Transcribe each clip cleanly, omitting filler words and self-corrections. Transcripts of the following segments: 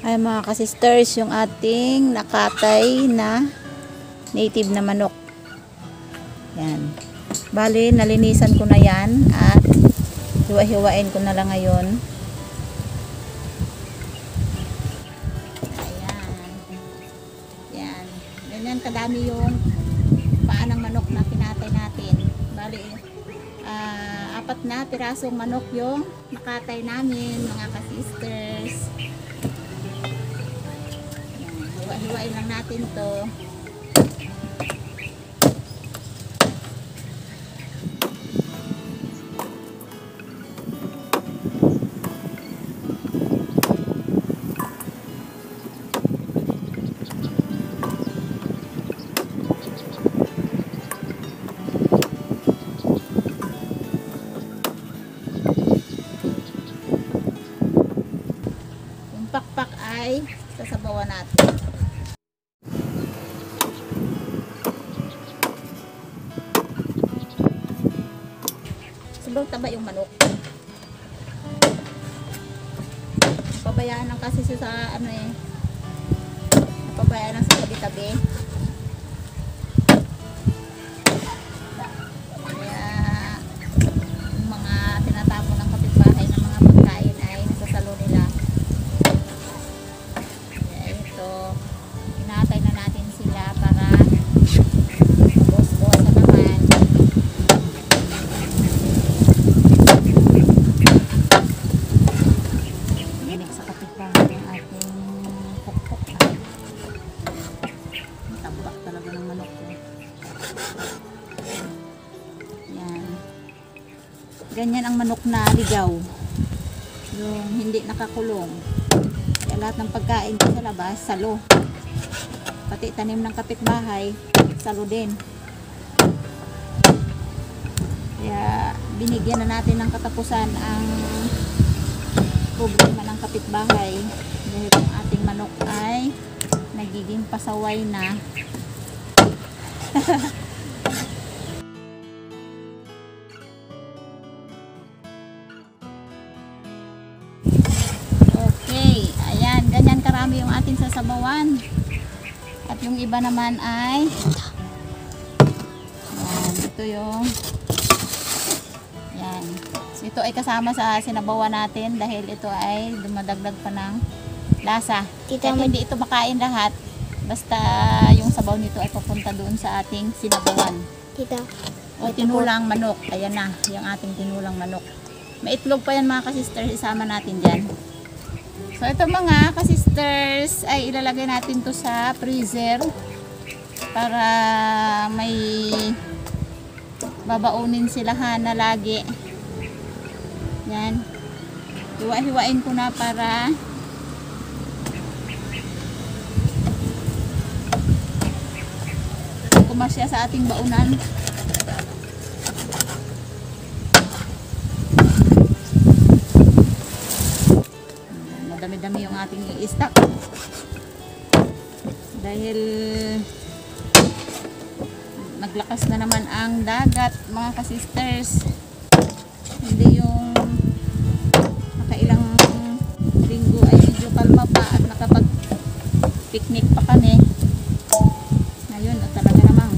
Ay mga kasisters, yung ating nakatay na native na manok. Yan. Bali, nalinisan ko na yan at hiwa-hiwain ko na lang ngayon. Ayan. Yan. Ganyan kadami yung paa ng manok na pinatay natin. Bali, 4 na pirasong manok yung nakatay namin mga kasisters. Hiwa-hiwain lang natin to. Yung pakpak ay sasabawan natin. Sobrang taba yung manok. Pabayaan lang kasi siya sa pabayaan lang sa tabi-tabi. Kaya yung mga tinatapon ng kapitbahay ng mga pagkain ay nasasalo nila. Kaya ito, inatay na natin sila para bos-bosan naman. Ganyan ang manok na ligaw, yung hindi nakakulong. Kaya lahat ng pagkain ko sa labas, salo. Pati tanim ng kapitbahay, salo din. Kaya binigyan na natin ng katapusan ang problema ng kapitbahay dahil ang ating manok ay nagiging pasaway na. Ganyan karami yung ating sasabawan. At yung iba naman ay yan, ito yung yan. Ito ay kasama sa sinabawan natin dahil ito ay dumadagdag pa ng lasa. Kahit hindi ito makain lahat, basta yung sabaw nito ay papunta doon sa ating sinabawan. Tita. O tinulang manok. Ayan na, yung ating tinulang manok. May itlog pa yan mga kasisters, isama natin dyan. So ito mga kasisters ay ilalagay natin to sa freezer para may babaunin sila na lagi. Yan. Hiwa-hiwain ko na para kumasya sa ating baunan. Dami-dami yung ating i-stock dahil naglakas na naman ang dagat mga kasisters. Hindi yung nakailang linggo ay medyo kalma pa at nakapag picnic pa kami. Ngayon at talaga namang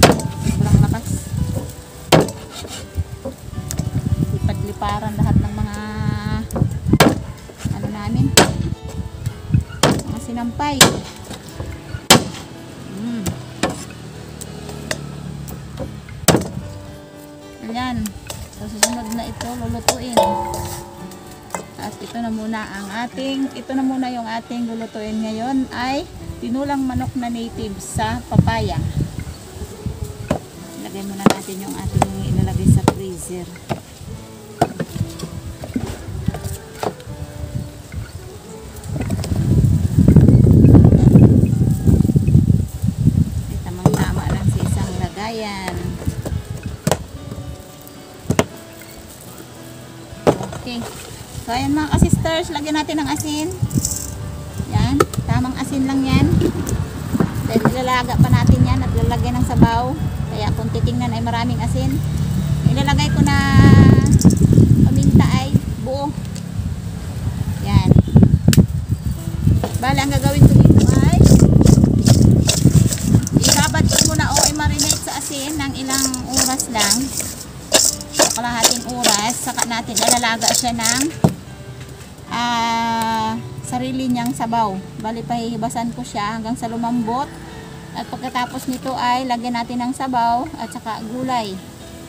sobrang lakas, lipad-liparan lahat ng mga namin sinampay. Ayan. So susunod na ito lulutuin. At ito na muna yung ating lulutuin ngayon ay tinulang manok na native sa papaya. Ilagay muna natin yung ating ilalagay sa freezer. Ayan. Okay. So ayan mga kasisters, lagyan natin ng asin. Yan, tamang asin lang yan. Then ilalaga pa natin yan at lalagyan ng sabaw. Kaya kung titingnan ay maraming asin. Ilalagay ko na paminta ay buo. Yan. Bale, ang gagawin ko dito ay ibabad ko muna o i-marinate sa asin ng ilang oras lang. So, kalahating oras. Saka natin ilalaga siya ng sarili niyang sabaw. Bale, pahihibasan ko siya hanggang sa lumambot. At pagkatapos nito ay lagyan natin ng sabaw at saka gulay.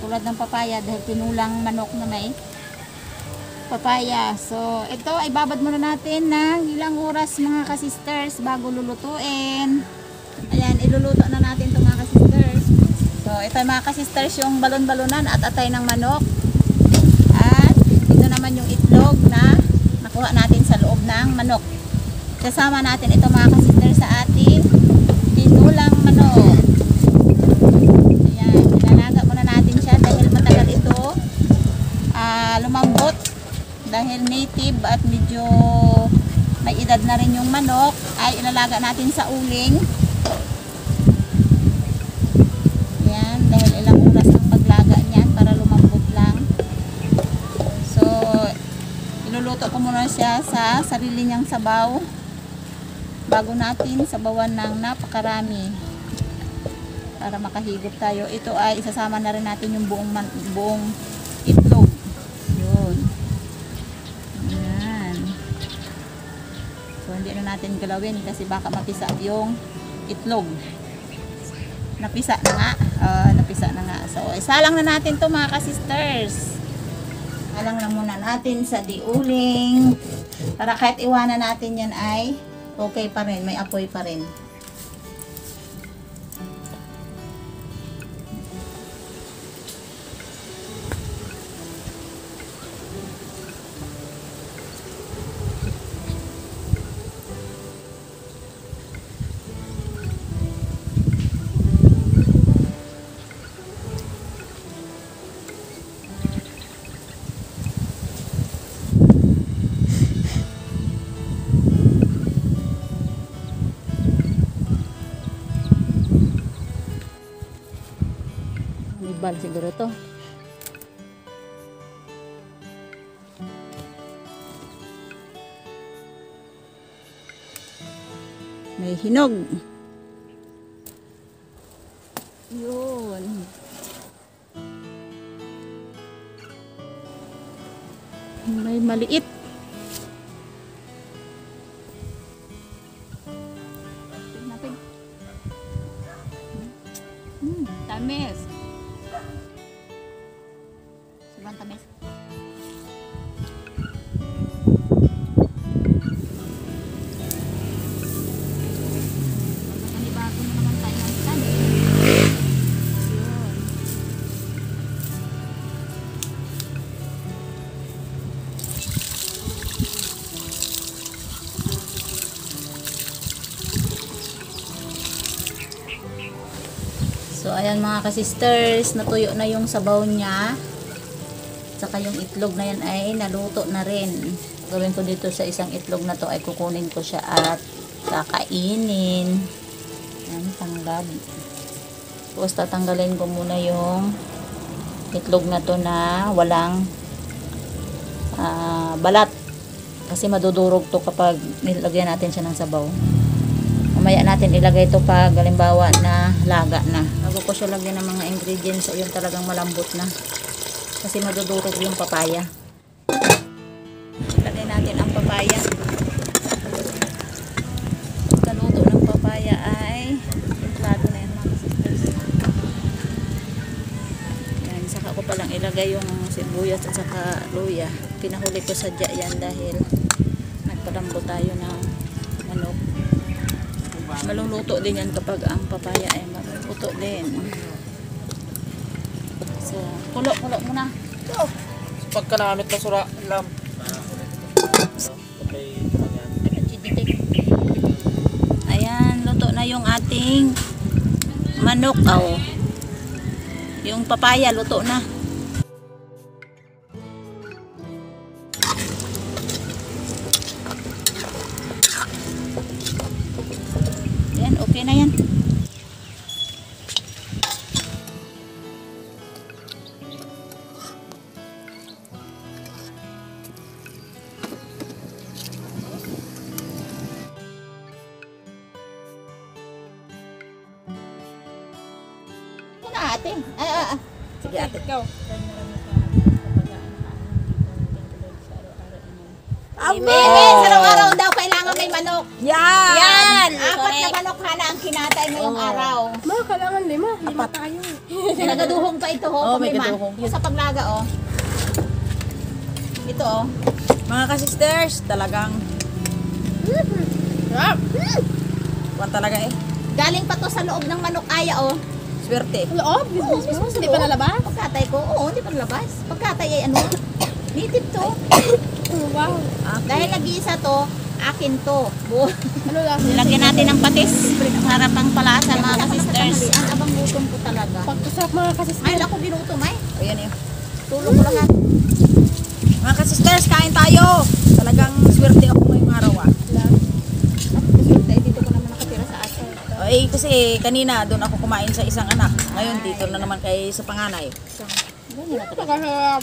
Tulad ng papaya dahil tinulang manok na may papaya. So, ito ay babad muna natin ng ilang oras mga kasisters bago lulutuin. Ayan, iluluto na natin ito mga kasisters. So, ito ay mga kasisters yung balon-balonan at atay ng manok. At ito naman yung itlog na nakuha natin sa loob ng manok. Kasama natin ito mga kasisters sa ating tinulang manok. Ayan, ilalaga muna natin siya dahil matagal ito lumambot. Dahil native at medyo may edad na rin yung manok, ay ilalaga natin sa uling. Yan, dahil ilang oras ang paglaga niyan para lumambot lang. So, iluluto ko muna siya sa sarili niyang sabaw bago natin sabawan ng napakarami para makahigop tayo. Ito ay isasama na rin natin yung buong itlog. Yun. So, hindi na natin galawin kasi baka mapisa yung itlog. Napisa na nga. Napisa na nga. So, isalang na natin to mga kasisters. Isalang na muna natin sa diuling. Para kahit iwanan natin yan ay okay pa rin. May apoy pa rin. Bal siguro to. May hinog. Yun. May maliit. Tamis. Sobrang tamis. Panibago na naman tayo ng tamis. Yun. So, ayan mga kasisters, natuyo na yung sabaw niya. Saka yung itlog na yan ay naluto na rin. Gawin ko dito sa isang itlog na to ay kukunin ko siya at kakainin. Ayan, tanggad. Tapos tatanggalin ko muna yung itlog na to na walang balat. Kasi madudurog to kapag nilagyan natin siya ng sabaw. Mamaya natin ilagay ito pag halimbawa na laga na. Bago ko siya lagyan ng mga ingredients ay yung talagang malambot na. Kasi madudurog yung papaya. Ilagay natin ang papaya. Pagkaluto ng papaya ay templado na yan mga sisters. Yan, saka ko palang ilagay yung sibuyas at saka luya. Pinahuli ko sadya yan dahil nagpalambo tayo ng manok. Maluluto din yan kapag ang papaya ay maluluto din. So, kulo muna. Pagkanamit na sura, lam. Ayan, luto na yung ating manok. Oh. Yung papaya, luto na. Ayan, okay na yan. ate. Sige ate. Ikaw. Bebe, sa araw-araw daw kailangan may manok. Yan! Apat na manok hana ang kinatay mo yung araw. Ma, kailangan 5. 5 tayo. May nagaduhong pa ito, ho. May Lima. gaduhong. Yung sa paglaga, oh. Ito, oh. Mga ka-sisters, talagang kuwan talaga eh. Galing pa to sa loob ng manok aya, oh. Swerte. Loob, business mo. Hindi pa nalabas? Pagkatay ko, oo, hindi pa labas. Pagkatay ay ano, native to. Wow. Dahil nag-iisa to, akin to. Ano lang? Nilagyan natin ng patis para pang palasa, mga ka-sisters. Ang abang gutom ko talaga. Pagkasarap mga kasisip. Ay, ako ginutom, ay. O yan yun. Tulog ko lang ha. Mga ka-sisters, kain tayo. Talagang swerte ako ngayong araw ah. Kasi dito ko naman nakatira sa atin. O, eh, kasi kanina doon ako kumain sa isang anak. Ngayon dito na naman kay sa panganay. Pagkasarap.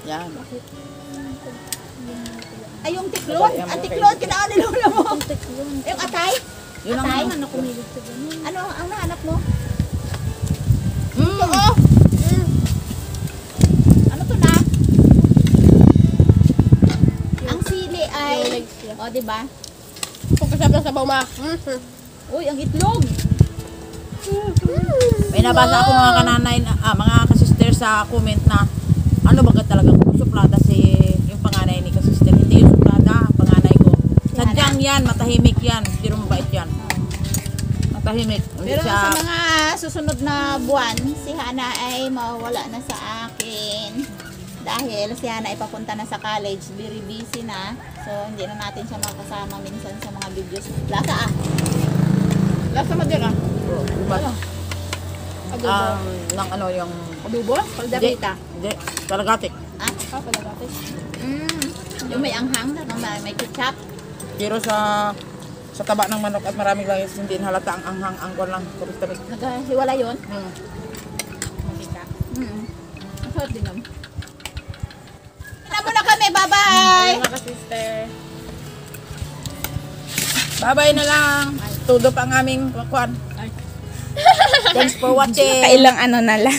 Yan. Ay, yung tiklon. Ang tiklon, kinaan ni Lola mo. Yung atay. Yun ang Atay? ano. Ano ang nahanap mo? Oo. Ano to na? Ang sili ay... O, diba? Pagkasarap ng sabaw, ma. Uy, ang itlog. May nabasa ako mga kananay, mga ka-sisters sa comment na ano ba talaga suplada si yung panganay ni ka-sister. Hindi yung suplada, ang panganay ko. Sadyang yan, matahimik yan. Pero mabait yan. Matahimik. Hindi Pero siya, sa mga susunod na buwan, si Hana ay mawala na sa akin. Dahil si Hana ay papunta na sa college. Very busy na. So, hindi na natin siya makasama minsan sa mga videos. Lasa ah. Lasa madira. but, ng ano yung, Adobo? Paldapita. hindi, kalagatik. Ah, Paldapit. yung may anghang na, may ketchup. Pero sa taba ng manok at maraming langis, hindi halata ang anghang, angkon lang. Tamis. Naghiwala yun. Hmm. Ang sarap din naman. Ina mo na kami, bye-bye! Mga ka-sister. Bye-bye na lang. Todo pa ang aming kwan. Thanks for watching. Kailang ano na lang.